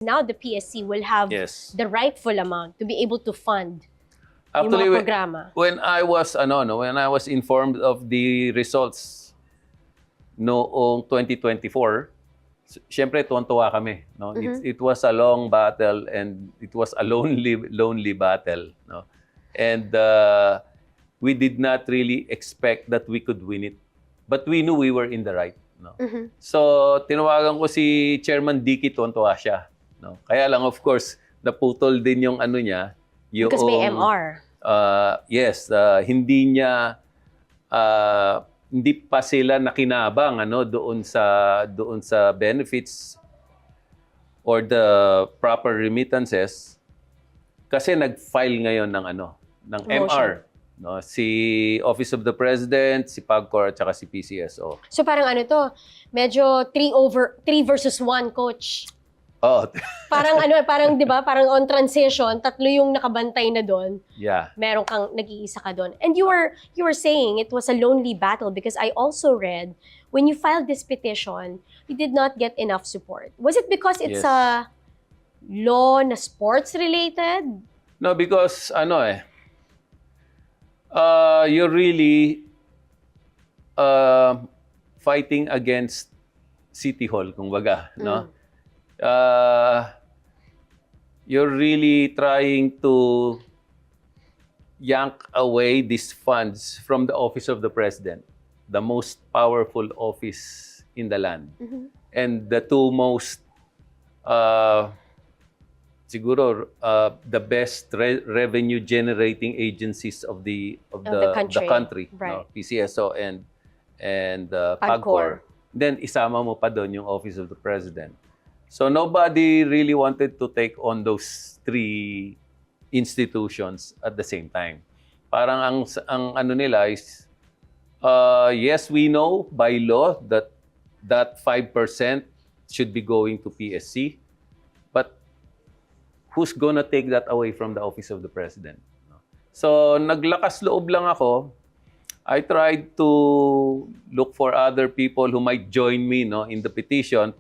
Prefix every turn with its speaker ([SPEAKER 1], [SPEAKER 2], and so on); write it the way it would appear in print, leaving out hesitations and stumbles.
[SPEAKER 1] Now the PSC will have
[SPEAKER 2] Yes.
[SPEAKER 1] the rightful amount to be able to fund
[SPEAKER 2] Actually,
[SPEAKER 1] yung mga programa.
[SPEAKER 2] when I was informed of the results noong 2024, syempre tuwan-tuwa kami, no? It was a long battle and it was a lonely battle, no? And we did not really expect that we could win it. But we knew we were in the right, no? So, tinawagan ko si Chairman Dicky, tuwan-tuwa siya, no? Kaya lang, of course, naputol din yung ano niya, yung
[SPEAKER 1] Because may MR.
[SPEAKER 2] yes, hindi niya hindi pa sila nakinabang doon sa benefits or the proper remittances kasi nag-file ngayon ng ng MR, no, si Office of the President, si PAGCOR at saka si PCSO.
[SPEAKER 1] So parang medyo 3 versus 1, coach.
[SPEAKER 2] Oh.
[SPEAKER 1] Parang parang 'di ba, parang on transition, tatlo yung nakabantay na doon.
[SPEAKER 2] Yeah.
[SPEAKER 1] Meron kang nag-iisa ka doon. And you were saying it was a lonely battle because I also read when you filed this petition, you did not get enough support. Was it because it's
[SPEAKER 2] Yes.
[SPEAKER 1] a law na sports related?
[SPEAKER 2] No, because you're really fighting against City Hall, kumbaga, no? You're really trying to yank away these funds from the office of the president, the most powerful office in the land, and the two most siguro the best revenue generating agencies of the country,
[SPEAKER 1] Right.
[SPEAKER 2] no? PCSO and
[SPEAKER 1] PAGCOR.
[SPEAKER 2] PAGCOR. Then isama mo pa doon yung office of the president. So nobody really wanted to take on those three institutions at the same time. Parang ang ano nila is yes, we know by law that 5% should be going to PSC, but who's gonna take that away from the office of the president? So naglakas loob lang ako. I tried to look for other people who might join me, no, in the petition.